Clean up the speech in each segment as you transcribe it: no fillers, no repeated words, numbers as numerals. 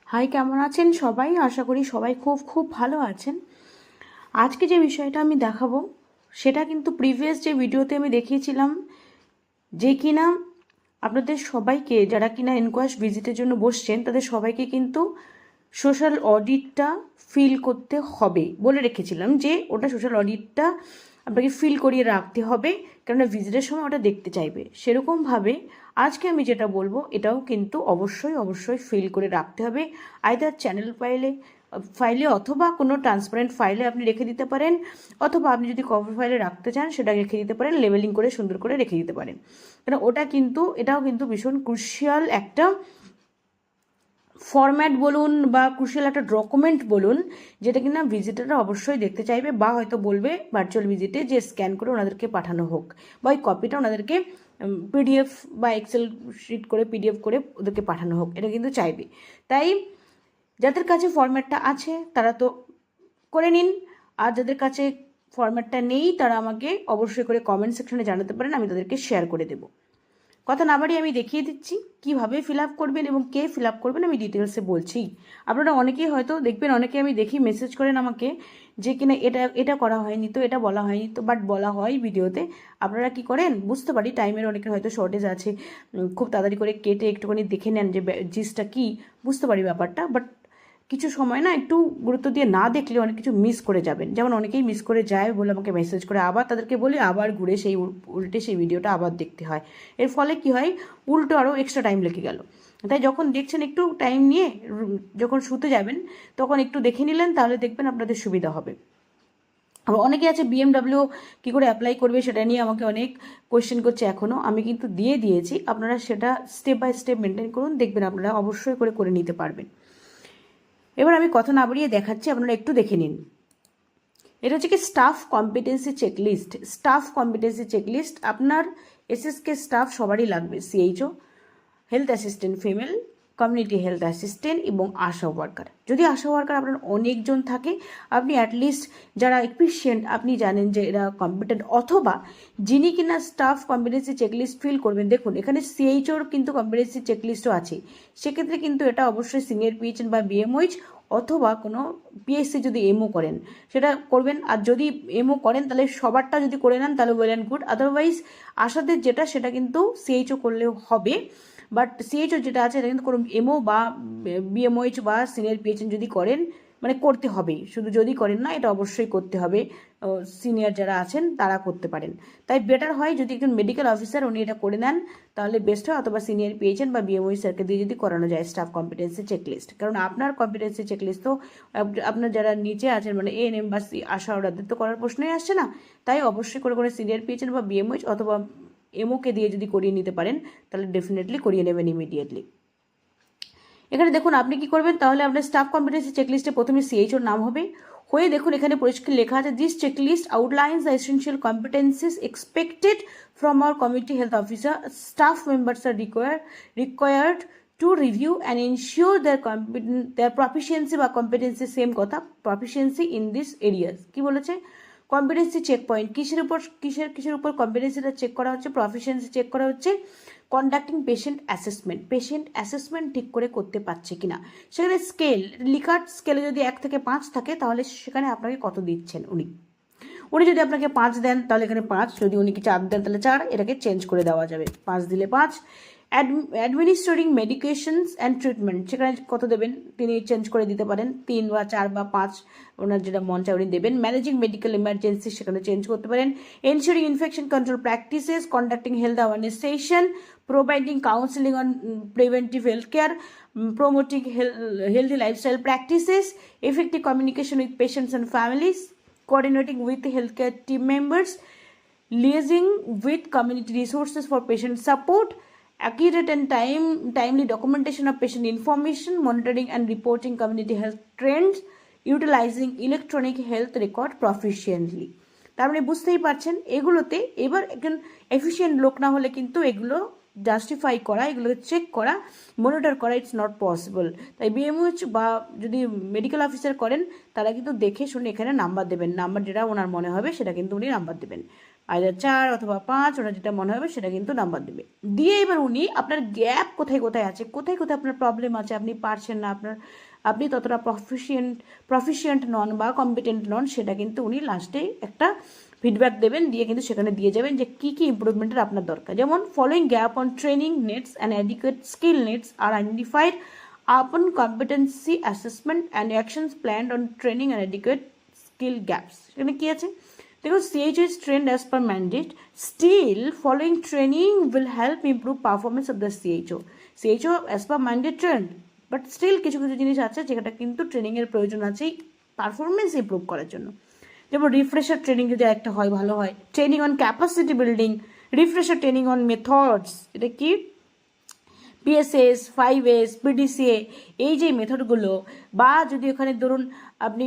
High, কেমন আছেন সবাই? আশা করি সবাই খুব খুব ভালো আছেন। আজকে যে বিষয়টা আমি দেখাবো সেটা কিন্তু প্রিভিয়াস যে ভিডিওতে আমি দেখিয়েছিলাম, যে কিনা আপনাদের সবাইকে, যারা কিনা এনকোয়াস্ট ভিজিটের জন্য বসছেন, তাদের সবাইকে কিন্তু সোশ্যাল অডিটটা ফিল করতে হবে বলে রেখেছিলাম, যে ওটা সোশ্যাল অডিটটা আপনাকে ফিল করিয়ে রাখতে হবে, কেননা ভিজিটের সময় ওটা দেখতে চাইবে। সেরকমভাবে আজকে আমি যেটা বলবো এটাও কিন্তু অবশ্যই অবশ্যই ফিল করে রাখতে হবে, আইদার চ্যানেল ফাইলে অথবা কোনো ট্রান্সপারেন্ট ফাইলে আপনি রেখে দিতে পারেন, অথবা আপনি যদি কভার ফাইলে রাখতে চান সেটা রেখে দিতে পারেন, লেবেলিং করে সুন্দর করে রেখে দিতে পারেন। কারণ এটাও কিন্তু ভীষণ ক্রুশিয়াল একটা ফরম্যাট বলুন বা ক্রুশিয়াল একটা ডকুমেন্ট বলুন, যেটা কিনা ভিজিটাররা অবশ্যই দেখতে চাইবে, বা হয়তো বলবে ভার্চুয়াল ভিজিটে যে স্ক্যান করে ওনাদেরকে পাঠানো হোক, বা ওই কপিটা ওনাদেরকে পিডিএফ বা এক্সেল শিট করে পিডিএফ করে ওদেরকে পাঠানো হোক, এটা কিন্তু চাইবে। তাই যাদের কাছে ফরম্যাটটা আছে তারা তো করে নিন, আর যাদের কাছে ফরম্যাটটা নেই তারা আমাকে অবশ্যই করে কমেন্ট সেকশনে জানাতে পারেন, আমি তাদেরকে শেয়ার করে দেবো। কথা না বাড়িয়ে আমি দেখিয়ে দিচ্ছি কীভাবে ফিল আপ করবেন এবং কে ফিল আপ করবেন, আমি ডিটেলসে বলছি। আপনারা অনেকেই হয়তো দেখবেন, অনেকে আমি দেখি মেসেজ করেন আমাকে যে কিনা এটা এটা করা হয়নি, তো এটা বলা হয়নি, তো বাট বলা হয় ভিডিওতে। আপনারা কি করেন বুঝতে পারি, টাইমের অনেকের হয়তো শর্টেজ আছে, খুব তাড়াতাড়ি করে কেটে একটুখানি দেখে নেন যে জিসটা কী, বুঝতে পারি ব্যাপারটা। বাট কিছু সময় না একটু গুরুত্ব দিয়ে না দেখলে অনেক কিছু মিস করে যাবেন, যেমন অনেকেই মিস করে যায় বলে আমাকে মেসেজ করে, আবার তাদেরকে বলি আবার ঘুরে উল্টে সেই ভিডিওটা আবার দেখতে হয়। এর ফলে কি হয়, উল্টো আরও এক্সট্রা টাইম লেগে গেল। তাই যখন দেখছেন একটু টাইম নিয়ে যখন শুতে যাবেন তখন একটু দেখে নিলেন, তাহলে দেখবেন আপনাদের সুবিধা হবে। আবার অনেকে আছে বিএমডাব্লিউ কী করে অ্যাপ্লাই করবে সেটা নিয়ে আমাকে অনেক কোয়েশ্চেন করছে, এখনও আমি কিন্তু দিয়ে দিয়েছি, আপনারা সেটা স্টেপ বাই স্টেপ মেনটেন করুন, দেখবেন আপনারা অবশ্যই করে নিতে পারবেন। এবার আমি কথা না বাড়িয়ে দেখাচ্ছি, আপনারা একটু দেখে নিন। এটা হচ্ছে কি staff competency checklist. Staff competency checklist আপনার এসএসকে স্টাফ সবারই লাগবে, CHO, health assistant female, community health assistant এবং আশা ওয়ার্কার। যদি আশা ওয়ার্কার আপনার অনেকজন থাকে, আপনি অ্যাটলিস্ট যারা এফিশিয়েন্ট আপনি জানেন যে এরা কম্পিটেন্ট, অথবা যিনি কিনা স্টাফ কম্পিটেন্সি চেকলিস্ট ফিল করবেন, দেখুন এখানে সিএইচওর কিন্তু কম্পিটেন্সি চেকলিস্টও আছে, সেক্ষেত্রে কিন্তু এটা অবশ্যই সিনিয়র পিএইচএন বা বিএমওইচ অথবা কোনো পিএসসি যদি এমও করেন সেটা করবেন, আর যদি এমও করেন তাহলে সবারটা যদি করে নেন তাহলে ওয়েল অ্যান্ড গুড, আদারওয়াইজ আশাদের যেটা সেটা কিন্তু সিএইচও করলেও হবে। বাট সিএইচও যেটা আছে এটা কিন্তু কোনো এমও বা বিএমওইচ বা সিনিয়র পিএইচএন যদি করেন, মানে করতে হবেই, শুধু যদি করেন না, এটা অবশ্যই করতে হবে, সিনিয়র যারা আছেন তারা করতে পারেন। তাই বেটার হয় যদি একজন মেডিকেল অফিসার উনি এটা করে নেন তাহলে বেস্ট হয়, অথবা সিনিয়র পিএইচএন বা বিএমওই স্যারকে দিয়ে যদি করানো যায় স্টাফ কম্পিটেন্সি চেকলিস্ট। কারণ আপনার কম্পিটেন্সি চেকলিস্ট তো আপনার যারা নিচে আছেন মানে এএনএম বা আশা ওরাদের তো করার প্রশ্নই আসছে না। তাই অবশ্যই করে সিনিয়র পিএইচএন বা বিএমওইচ অথবা এমওকে দিয়ে যদি করিয়ে নিতে পারেন তাহলে ডেফিনেটলি করিয়ে নেবেন ইমিডিয়েটলি। এখানে দেখুন আপনি কি করবেন, তাহলে আপনার স্টাফ কম্পিটেন্সি চেকলিস্টে প্রথমে সিএইচওর নাম হবে, হয়ে দেখুন এখানে পরিষ্কার লেখা আছে this checklist outlines the essential competencies expected from our community health officer, staff members are required to review and ensure their proficiency বা কম্পিটেন্সি, সেম কথা, প্রফিসিয়েন্সি ইন দিস এরিয়াস। কি বলেছে, কম্পিটেন্সি চেক পয়েন্ট, কিসের উপর কম্পিটেন্সিটা check করা হচ্ছে, proficiency check করা হচ্ছে কন্ডাক্টিং পেশেন্ট অ্যাসেসমেন্ট ঠিক করে করতে পারছে কিনা। সেখানে লিকার্ড স্কেলে যদি 1 থেকে 5 থাকে তাহলে সেখানে আপনাকে কত দিচ্ছেন উনি যদি আপনাকে 5 দেন তাহলে এখানে 5, যদি উনি কি 4 দেন তাহলে 4, এটাকে চেঞ্জ করে দেওয়া যাবে, 5 দিলে 5। অ্যাডমিনিস্ট্রেটিং মেডিকেশনস অ্যান্ড ট্রিটমেন্ট, সেখানে কত দেবেন তিনি চেঞ্জ করে দিতে পারেন, 3 বা 4 বা 5 ওনার যেটা মন চায় উনি দেবেন। ম্যানেজিং মেডিকেল ইমার্জেন্সি, সেখানে চেঞ্জ করতে পারেন। Ensuring infection control practices, conducting health awareness session, providing counseling on preventive health care, promoting healthy lifestyle practices, effective communication with patients and families, coordinating with healthcare team members, liaising with community resources for patient support, accurate and timely documentation of patient information, monitoring and reporting community health trends, utilizing electronic health record proficiently। তার মানে বুঝতেই পারছেন এগুলোতে এবার একজন efficient লোক না হলে কিন্তু এগুলো জাস্টিফাই করা, এগুলোকে চেক করা, মনিটর করা ইটস নট পসিবল। তাই বিএমওইচ বা যদি মেডিকেল অফিসার করেন তারা কিন্তু দেখে শুনে এখানে নাম্বার দেবেন, নাম্বার যেটা ওনার মনে হবে সেটা কিন্তু উনি নাম্বার দেবেন। আইদার 4 অথবা 5, ওটা যেটা মনে হবে সেটা কিন্তু নাম্বার দেবে। দিয়ে এবার উনি আপনার গ্যাপ কোথায় কোথায় আছে, কোথায় কোথায় আপনার প্রবলেম আছে, আপনি পারছেন না, আপনি ততটা প্রফিশিয়েন্ট নন বা কম্পিটেন্ট নন, সেটা কিন্তু উনি লাস্টে একটা ফিডব্যাক দেবেন, দিয়ে কিন্তু সেখানে দিয়ে যাবেন যে কী কী ইম্প্রুভমেন্টের আপনার দরকার। যেমন following gap on training needs and adequate skill needs are identified upon competency assessment and actions planned on training and adequate skill gaps. এখানে কী আছে দেখো, CHO is trained as per mandate. Still, following training will help improve performance of the CHO. CHO as per mandate trained, but still কিছু কিছু জিনিস আছে যেটা কিন্তু ট্রেনিংয়ের প্রয়োজন আছে পারফরমেন্স ইমপ্রুভ করার জন্য। যেমন রিফ্রেশার ট্রেনিং যদি একটা হয় ভালো হয়, training on capacity building, refresher training on methods, এটা কি PSS, 5S, PDCA, এই যে মেথডগুলো, বা যদি ওখানে ধরুন আপনি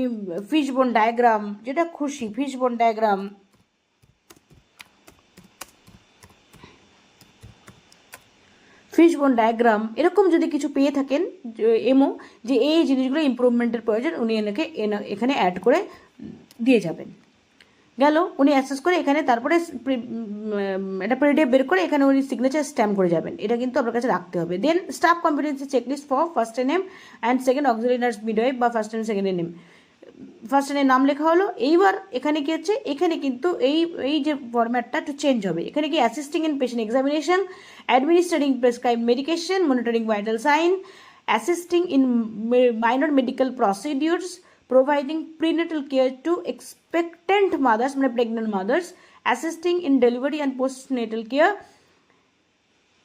ফিশবোন ডায়াগ্রাম, যেটা খুশি ফিশবোন ডায়াগ্রাম, এরকম যদি কিছু পেয়ে থাকেন এমও যে এই জিনিসগুলো ইমপ্রুভমেন্টের প্রয়োজন, উনি এখানে অ্যাড করে দিয়ে যাবেন। গেল, উনি অ্যাক্সেস করে এখানে তারপরে এটা পিডিএফ বের করে এখানে উনি সিগনেচার স্ট্যাম্প করে যাবেন, এটা কিন্তু আপনার কাছে রাখতে হবে। Then staff competency checklist for first name and second auxiliary nurse midwife বা first and second name, first এর নাম লেখা হলো। এইবার এখানে কি হচ্ছে, এখানে কিন্তু এই যে ফরম্যাটটা একটু চেঞ্জ হবে। এখানে কি assisting in patient examination, administering prescribe medication, monitoring vital sign, assisting in minor medical procedures, providing prenatal care to expectant mothers, pregnant mothers, assisting in delivery and postnatal care,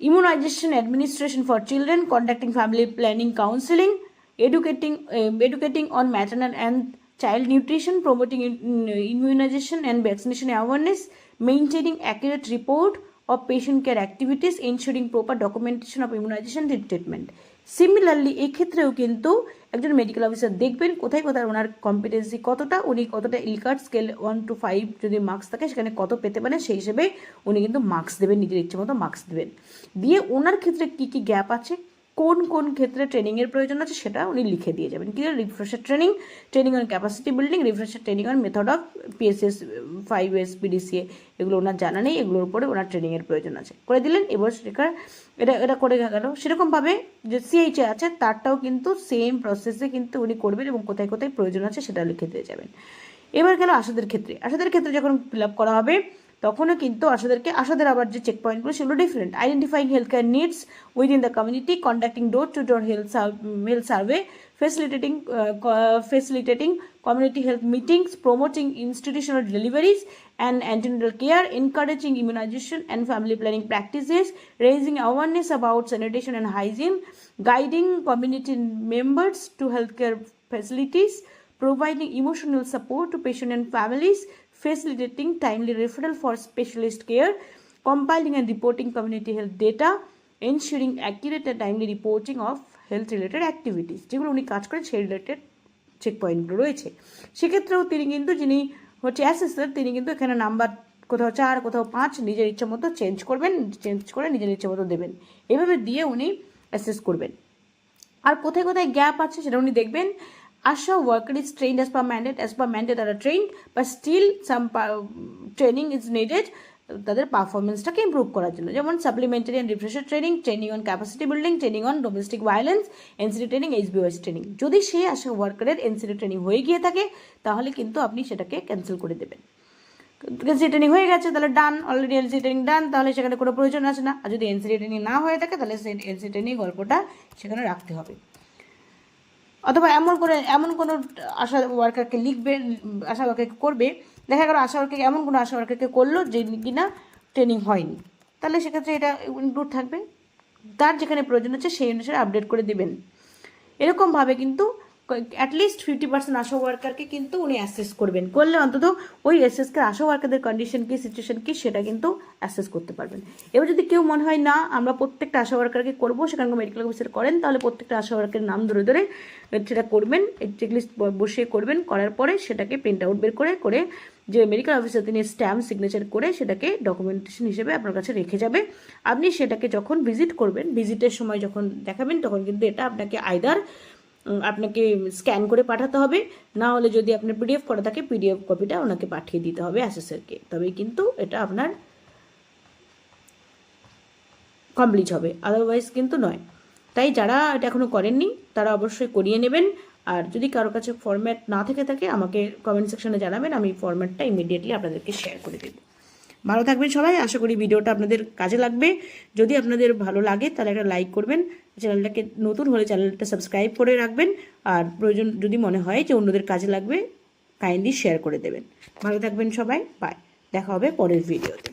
immunization administration for children, conducting family planning counseling, educating on maternal and child nutrition, promoting immunization and vaccination awareness, maintaining accurate report of patient care activities, ensuring proper documentation of immunization and treatment. Similarly এই ক্ষেত্রেও কিন্তু একজন medical officer দেখবেন কোথায় কোথায় ওনার competency কতটা, উনি কতটা ইলকার্ট স্কেল 1 to 5 যদি মার্কস থাকে সেখানে কত পেতে পারেন, সেই হিসেবে উনি কিন্তু মার্কস দেবেন, নিজের ইচ্ছে মতো মার্কস দেবেন। দিয়ে ওনার ক্ষেত্রে কী কী গ্যাপ আছে, কোন কোন ক্ষেত্রে ট্রেনিংয়ের প্রয়োজন আছে সেটা উনি লিখে দিয়ে যাবেন। কি refresher training on capacity building, refresher training on method of PSS, 5S, PDCA, এগুলো ওনার জানা নেই, এগুলোর উপরে ওনার ট্রেনিংয়ের প্রয়োজন আছে, করে দিলেন। এবার এটা করে গেল। সেরকমভাবে যে CHA আছে তারটাও কিন্তু সেম প্রসেসে কিন্তু উনি করবেন এবং কোথায় কোথায় প্রয়োজন আছে সেটা লিখে দিয়ে যাবেন। এবার গেল আশাদের ক্ষেত্রে যখন ফিল আপ করা হবে তখনও কিন্তু আশাদের আবার যে চেক পয়েন্টগুলো সেগুলো different. Identifying health care needs within the community, conducting door to door health survey, facilitating community health meetings, promoting institutional deliveries and antenatal care, encouraging immunization and family planning practices, raising awareness about sanitation and hygiene, guiding community members to healthcare facilities, providing emotional support to patients and families, facilitating timely referral for specialist care, compiling and reporting community health data, ensuring accurate and timely reporting of health related activities, যেগুলো উনি কাজ করেন সেই related check পয়েন্টগুলো রয়েছে। সেক্ষেত্রেও তিনি কিন্তু যিনি হচ্ছে অ্যাসেসর, তিনি কিন্তু এখানে নাম্বার কোথাও 4 কোথাও 5 নিজের ইচ্ছে মতো চেঞ্জ করে নিজের ইচ্ছে মতো দেবেন। এভাবে দিয়ে উনি অ্যাসেস করবেন। আর কোথায় কোথায় গ্যাপ আছে সেটা উনি দেখবেন। ASHA worker is trained as per mandate are trained, but still some training is needed তাদের পারফরমেন্সটাকে ইমপ্রুভ করার জন্য। যেমন supplementary and refresher training on capacity building, training on domestic violence, NCD training, HBOS training. যদি সেই আশা ওয়ার্কারের NCD training হয়ে গিয়ে থাকে তাহলে কিন্তু আপনি সেটাকে ক্যান্সেল করে দেবেন। এনসিডি ট্রেনিং হয়ে গেছে তাহলে ডান, অলরেডি এনসিডি ট্রেনিং ডান, তাহলে সেখানে কোনো প্রয়োজন আছে না। আর যদি এনসিডি ট্রেনিং না হয়ে থাকে তাহলে সেই এনসিডি ট্রেনিং গল্পটা সেখানে রাখতে হবে। অথবা এমন কোনো আশা ওয়ার্কারকে লিখবে, আশা ওয়ার্কারকে করবে, দেখা গেল এমন কোনো আশা ওয়ার্কারকে করলো যে কিনা ট্রেনিং হয়নি, তাহলে সেক্ষেত্রে এটা ইনক্লুড থাকবে। তার যেখানে প্রয়োজন আছে সেই অনুসারে আপডেট করে দেবেন। এরকমভাবে কিন্তু অ্যাটলিস্ট 50% আশা ওয়ার্কারকে কিন্তু উনি অ্যাসেস করবেন, করলে অন্তত ওই অ্যাসেসকে আশা ওয়ার্কারদের কন্ডিশন কী, সিচুয়েশন কী সেটা কিন্তু অ্যাসেস করতে পারবেন। এবার যদি কেউ মনে হয় না আমরা প্রত্যেকটা আশা ওয়ার্কারকে করবো, সেখানকার মেডিকেল অফিসার করেন, তাহলে প্রত্যেকটা আশা ওয়ার্কারের নাম ধরে ধরে সেটা করবেন, চেকলিস্ট বসিয়ে করবেন। করার পরে সেটাকে প্রিন্ট আউট বের করে যে মেডিকেল অফিসার তিনি স্ট্যাম্প সিগনেচার করে সেটাকে ডকুমেন্টেশন হিসেবে আপনার কাছে রেখে যাবে। আপনি সেটাকে যখন ভিজিট করবেন, ভিজিটের সময় যখন দেখাবেন তখন কিন্তু এটা আপনাকে আইদার আপনাকে স্ক্যান করে পাঠাতে হবে, না হলে যদি আপনার পিডিএফ করা থাকে পিডিএফ কপিটা ওনাকে পাঠিয়ে দিতে হবে অ্যাসেসরকে, তবেই কিন্তু এটা আপনার কমপ্লিট হবে, আদারওয়াইজ কিন্তু নয়। তাই যারা এটা এখনও করেননি তারা অবশ্যই করিয়ে নেবেন। আর যদি কারো কাছে ফরম্যাট না থেকে থাকে আমাকে কমেন্ট সেকশনে জানাবেন, আমি ফরম্যাটটা ইমিডিয়েটলি আপনাদেরকে শেয়ার করে দেবো। ভালো থাকবেন সবাই, আশা করি ভিডিওটা আপনাদের কাজে লাগবে। যদি আপনাদের ভালো লাগে তাহলে একটা লাইক করবেন, চ্যানেলটাকে নতুন হলে চ্যানেলটা সাবস্ক্রাইব করে রাখবেন, আর প্রয়োজন যদি মনে হয় যে অন্যদের কাজে লাগবে কাইন্ডলি শেয়ার করে দেবেন। ভালো থাকবেন সবাই, বাই, দেখা হবে পরের ভিডিওতে।